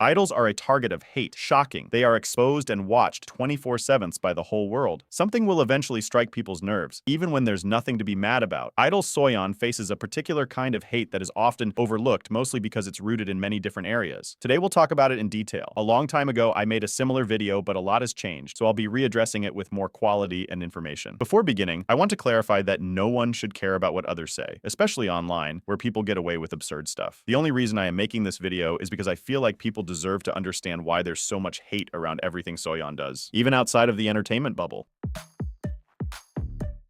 Idols are a target of hate. Shocking. They are exposed and watched 24/7 by the whole world. Something will eventually strike people's nerves, even when there's nothing to be mad about. i-dle soyeon faces a particular kind of hate that is often overlooked, mostly because it's rooted in many different areas. Today we'll talk about it in detail. A long time ago, I made a similar video, but a lot has changed, so I'll be readdressing it with more quality and information. Before beginning, I want to clarify that no one should care about what others say, especially online, where people get away with absurd stuff. The only reason I am making this video is because I feel like people deserve to understand why there's so much hate around everything soyeon does, even outside of the entertainment bubble.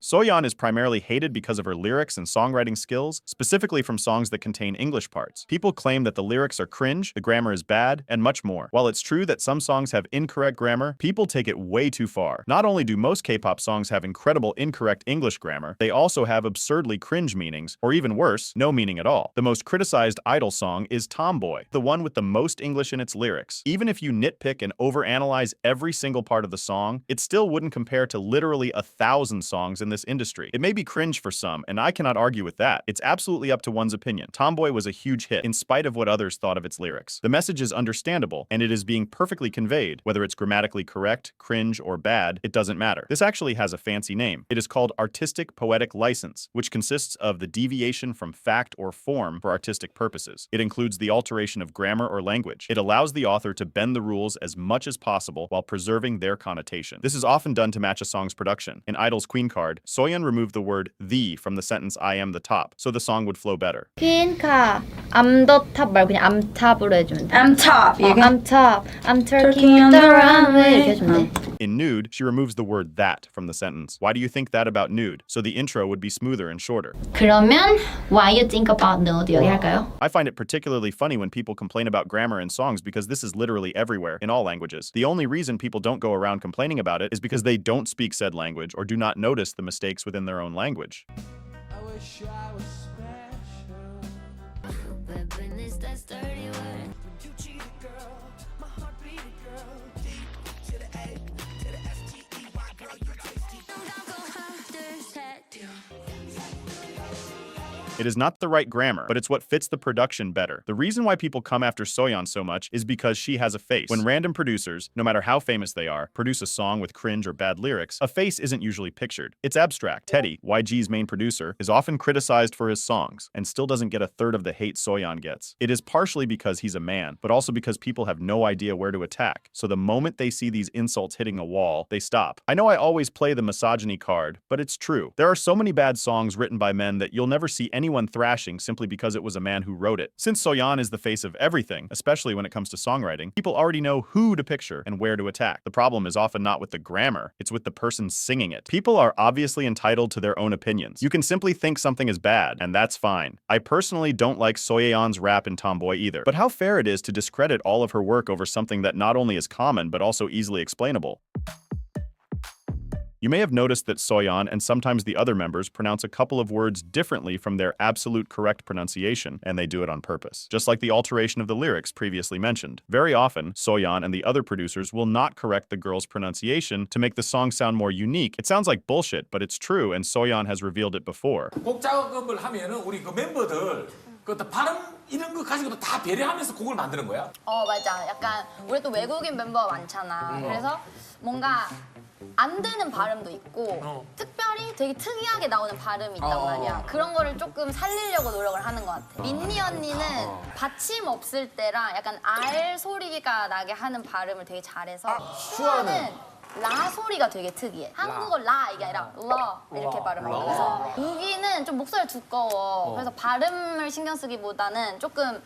Soyeon is primarily hated because of her lyrics and songwriting skills, specifically from songs that contain English parts. People claim that the lyrics are cringe, the grammar is bad, and much more. While it's true that some songs have incorrect grammar, people take it way too far. Not only do most K-pop songs have incredible incorrect English grammar, they also have absurdly cringe meanings, or even worse, no meaning at all. The most criticized i-dle song is Tomboy, the one with the most English in its lyrics. Even if you nitpick and overanalyze every single part of the song, it still wouldn't compare to literally 1,000 songs in this industry. It may be cringe for some, and I cannot argue with that. It's absolutely up to one's opinion. Tomboy was a huge hit, in spite of what others thought of its lyrics. The message is understandable, and it is being perfectly conveyed. Whether it's grammatically correct, cringe, or bad, it doesn't matter. This actually has a fancy name. It is called artistic poetic license, which consists of the deviation from fact or form for artistic purposes. It includes the alteration of grammar or language. It allows the author to bend the rules as much as possible while preserving their connotation. This is often done to match a song's production. In i-dle's Queen card, soyeon removed the word "the" from the sentence "I am the top," so the song would flow better. 퀸카 I'm the top 말고 그냥 I'm top으로 해주면 돼. I'm top. I'm top. I'm turkey on the runway 이렇게 해주면 돼. In Nude, she removes the word "that" from the sentence. Why do you think that about Nude? So the intro would be smoother and shorter. 그러면 Why you think about nude 여기 할까요? I find it particularly funny when people complain about grammar in songs because this is literally everywhere, in all languages. The only reason people don't go around complaining about it is because they don't speak said language or do not notice the mistakes within their own language. I wish I was special. You cheated, girl. My heart beat it, girl. D to the A to the S-T-E-Y, girl, you tasty. It is not the right grammar, but it's what fits the production better. The reason why people come after Soyeon so much is because she has a face. When random producers, no matter how famous they are, produce a song with cringe or bad lyrics, a face isn't usually pictured. It's abstract. Teddy, YG's main producer, is often criticized for his songs and still doesn't get a third of the hate Soyeon gets. It is partially because he's a man, but also because people have no idea where to attack. So the moment they see these insults hitting a wall, they stop. I know I always play the misogyny card, but it's true. There are so many bad songs written by men that you'll never see anyone thrashing simply because it was a man who wrote it. Since Soyeon is the face of everything, especially when it comes to songwriting, people already know who to picture and where to attack. The problem is often not with the grammar, it's with the person singing it. People are obviously entitled to their own opinions. You can simply think something is bad, and that's fine. I personally don't like Soyeon's rap in Tomboy either, but how fair it is to discredit all of her work over something that not only is common but also easily explainable. You may have noticed that Soyeon and sometimes the other members pronounce a couple of words differently from their absolute correct pronunciation, and they do it on purpose. Just like the alteration of the lyrics previously mentioned. Very often, Soyeon and the other producers will not correct the girl's pronunciation to make the song sound more unique. It sounds like bullshit, but it's true, and Soyeon has revealed it before. 곡 작업을 하면은 우리 그 멤버들 그 발음 이런 거 가지고 다 배려하면서 곡을 만드는 거야. 맞아. 약간 우리 또 외국인 멤버가 많잖아. 그래서 뭔가 안 되는 발음도 있고 특별히 되게 특이하게 나오는 발음이 있단 말이야. 그런 거를 조금 살리려고 노력을 하는 것 같아. 민니 언니는 받침 없을 때랑 약간 R 소리가 나게 하는 발음을 되게 잘해서 슈아는 라 소리가 되게 특이해. 한국어 라 이게 아니라 러 이렇게 발음하고 그래서 유기는 좀 목소리가 두꺼워. 그래서 발음을 신경 쓰기보다는 조금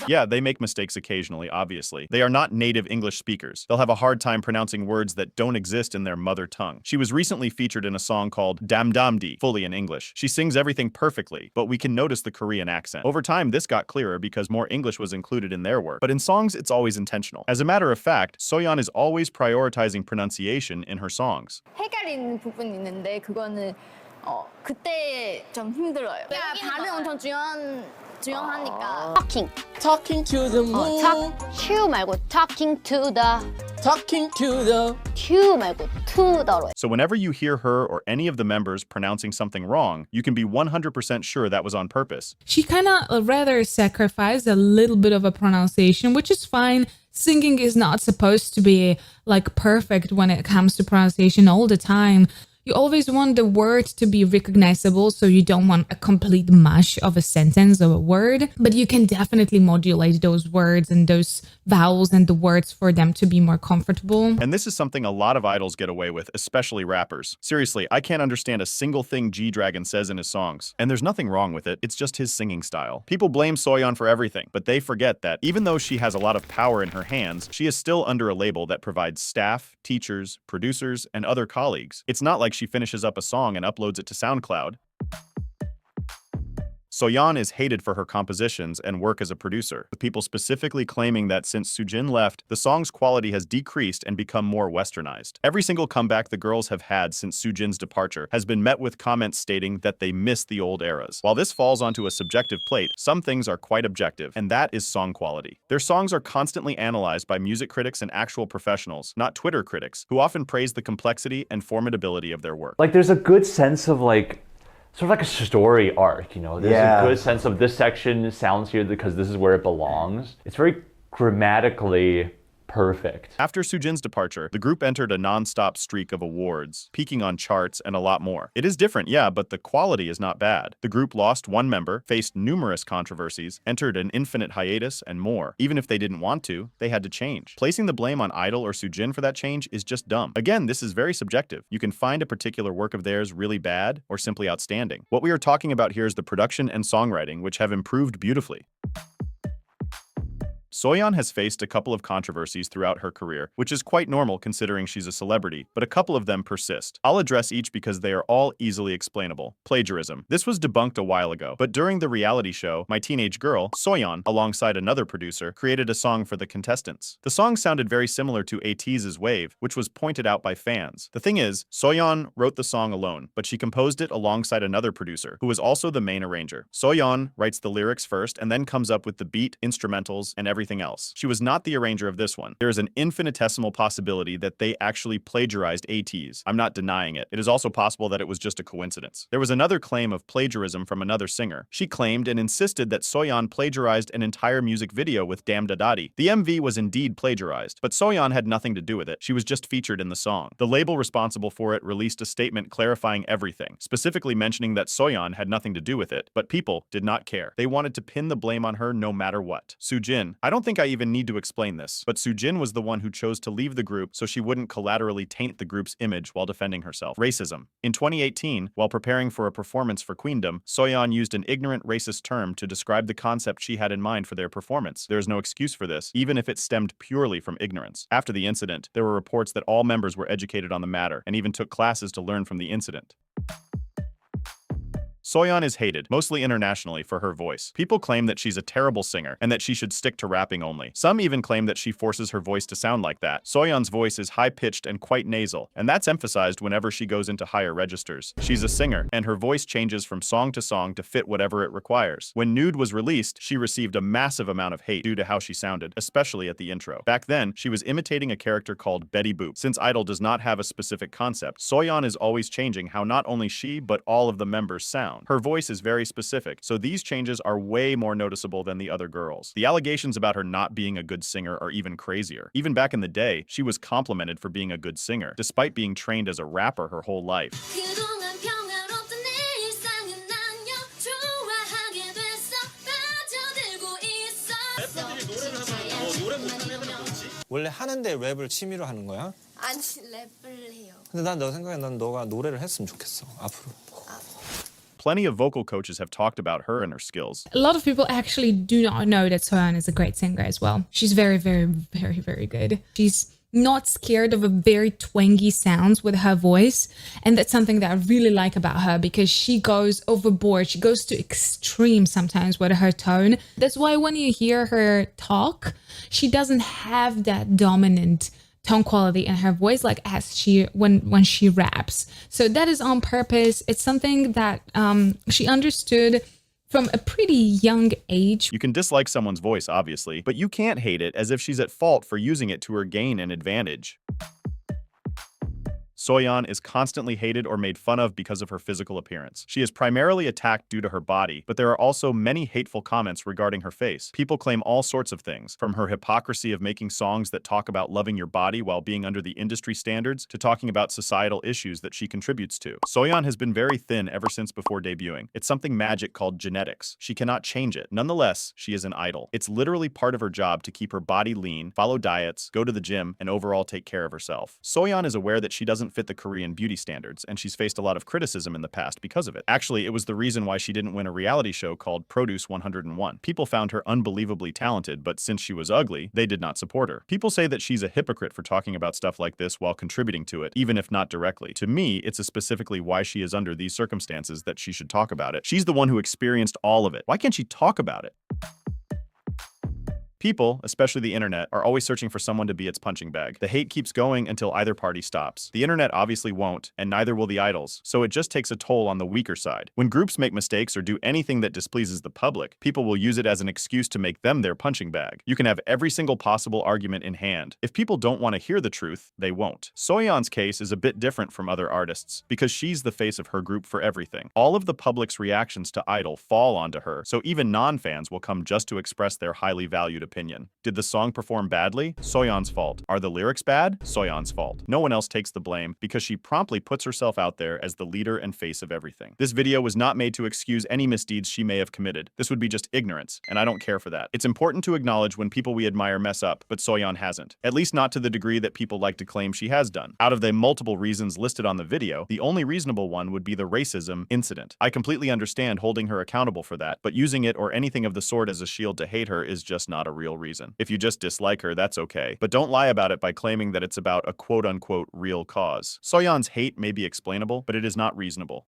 Yeah, they make mistakes occasionally, obviously. They are not native English speakers. They'll have a hard time pronouncing words that don't exist in their mother tongue. She was recently featured in a song called Damdamdi, fully in English. She sings everything perfectly, but we can notice the Korean accent. Over time, this got clearer because more English was included in their work. But in songs, it's always intentional. As a matter of fact, Soyeon is always prioritizing pronunciation in her songs. 헷갈리는 부분이 있는데 그거는 그때 좀 힘들어요. 발음 엄청 중요하니까. Talking Talking to the moon. talk to 말고 talking to the talking to the to 말고 to 더로. So whenever you hear her or any of the members pronouncing something wrong, you can be 100% sure that was on purpose. She kind of rather sacrificed a little bit of a pronunciation, which is fine. Singing is not supposed to be like perfect when it comes to pronunciation all the time. You always want the word to be recognizable, so you don't want a complete mush of a sentence or a word, but you can definitely modulate those words and those vowels and the words for them to be more comfortable. And this is something a lot of idols get away with, especially rappers. Seriously, I can't understand a single thing G-Dragon says in his songs. And there's nothing wrong with it, it's just his singing style. People blame Soyeon for everything, but they forget that even though she has a lot of power in her hands, she is still under a label that provides staff, teachers, producers, and other colleagues. It's not like she finishes up a song and uploads it to SoundCloud. Soyeon is hated for her compositions and work as a producer, with people specifically claiming that since Soojin left, the song's quality has decreased and become more westernized. Every single comeback the girls have had since Soojin's departure has been met with comments stating that they miss the old eras. While this falls onto a subjective plate, some things are quite objective, and that is song quality. Their songs are constantly analyzed by music critics and actual professionals, not Twitter critics, who often praise the complexity and formidability of their work. Like, there's a good sense of like, sort of like a story arc, you know? There's a good sense of this section sounds here because this is where it belongs. It's very grammatically perfect. After Soojin's departure, the group entered a non-stop streak of awards, peaking on charts and a lot more. It is different, yeah, but the quality is not bad. The group lost one member, faced numerous controversies, entered an infinite hiatus, and more. Even if they didn't want to, they had to change. Placing the blame on i-dle or Soojin for that change is just dumb. Again, this is very subjective. You can find a particular work of theirs really bad or simply outstanding. What we are talking about here is the production and songwriting, which have improved beautifully. Soyeon has faced a couple of controversies throughout her career, which is quite normal considering she's a celebrity, but a couple of them persist. I'll address each because they are all easily explainable. Plagiarism. This was debunked a while ago, but during the reality show, My Teenage Girl, Soyeon, alongside another producer, created a song for the contestants. The song sounded very similar to ATEEZ's Wave, which was pointed out by fans. The thing is, Soyeon wrote the song alone, but she composed it alongside another producer, who was also the main arranger. Soyeon writes the lyrics first and then comes up with the beat, instrumentals, and everything else. She was not the arranger of this one. There is an infinitesimal possibility that they actually plagiarized ATEEZ. I'm not denying it. It is also possible that it was just a coincidence. There was another claim of plagiarism from another singer. She claimed and insisted that Soyeon plagiarized an entire music video with Damn Dadadi. The MV was indeed plagiarized, but Soyeon had nothing to do with it. She was just featured in the song. The label responsible for it released a statement clarifying everything, specifically mentioning that Soyeon had nothing to do with it, but people did not care. They wanted to pin the blame on her no matter what. Soojin. I don't think I even need to explain this, but Soojin was the one who chose to leave the group so she wouldn't collaterally taint the group's image while defending herself. Racism. In 2018, while preparing for a performance for Queendom, Soyeon used an ignorant racist term to describe the concept she had in mind for their performance. There is no excuse for this, even if it stemmed purely from ignorance. After the incident, there were reports that all members were educated on the matter and even took classes to learn from the incident. Soyeon is hated, mostly internationally, for her voice. People claim that she's a terrible singer and that she should stick to rapping only. Some even claim that she forces her voice to sound like that. Soyeon's voice is high-pitched and quite nasal, and that's emphasized whenever she goes into higher registers. She's a singer, and her voice changes from song to fit whatever it requires. When Nude was released, she received a massive amount of hate due to how she sounded, especially at the intro. Back then, she was imitating a character called Betty Boop. Since i-dle does not have a specific concept, Soyeon is always changing how not only she, but all of the members sound. Her voice is very specific, so these changes are way more noticeable than the other girls. The allegations about her not being a good singer are even crazier. Even back in the day, she was complimented for being a good singer, despite being trained as a rapper her whole life. 원래 하는데 랩을 취미로 하는 거야? 아니 랩을 해요. 근데 난 너 생각에 난 너가 노래를 했으면 좋겠어 앞으로. Plenty of vocal coaches have talked about her and her skills. A lot of people actually do not know that Soyeon is a great singer as well. She's very, very, very, very good. She's not scared of a very twangy sounds with her voice, and that's something that I really like about her because she goes overboard. She goes to extreme sometimes with her tone. That's why when you hear her talk, she doesn't have that dominant tone quality in her voice like as she when she raps. So that is on purpose. It's something that she understood from a pretty young age. You can dislike someone's voice, obviously, but you can't hate it as if she's at fault for using it to her gain and advantage. Soyeon is constantly hated or made fun of because of her physical appearance. She is primarily attacked due to her body, but there are also many hateful comments regarding her face. People claim all sorts of things, from her hypocrisy of making songs that talk about loving your body while being under the industry standards, to talking about societal issues that she contributes to. Soyeon has been very thin ever since before debuting. It's something magic called genetics. She cannot change it. Nonetheless, she is an idol. It's literally part of her job to keep her body lean, follow diets, go to the gym, and overall take care of herself. Soyeon is aware that she doesn't fit the Korean beauty standards, and she's faced a lot of criticism in the past because of it. Actually, it was the reason why she didn't win a reality show called Produce 101. People found her unbelievably talented, but since she was ugly, they did not support her. People say that she's a hypocrite for talking about stuff like this while contributing to it, even if not directly. To me, it's specifically why she is under these circumstances that she should talk about it. She's the one who experienced all of it. Why can't she talk about it? People, especially the internet, are always searching for someone to be its punching bag. The hate keeps going until either party stops. The internet obviously won't, and neither will the idols, so it just takes a toll on the weaker side. When groups make mistakes or do anything that displeases the public, people will use it as an excuse to make them their punching bag. You can have every single possible argument in hand. If people don't want to hear the truth, they won't. Soyeon's case is a bit different from other artists, because she's the face of her group for everything. All of the public's reactions to i-dle fall onto her, so even non-fans will come just to express their highly valued opinion. Did the song perform badly? Soyeon's fault. Are the lyrics bad? Soyeon's fault. No one else takes the blame because she promptly puts herself out there as the leader and face of everything. This video was not made to excuse any misdeeds she may have committed. This would be just ignorance, and I don't care for that. It's important to acknowledge when people we admire mess up, but Soyeon hasn't. At least not to the degree that people like to claim she has done. Out of the multiple reasons listed on the video, the only reasonable one would be the racism incident. I completely understand holding her accountable for that, but using it or anything of the sort as a shield to hate her is just not a real reason. If you just dislike her, that's okay. But don't lie about it by claiming that it's about a quote-unquote real cause. Soyeon's hate may be explainable, but it is not reasonable.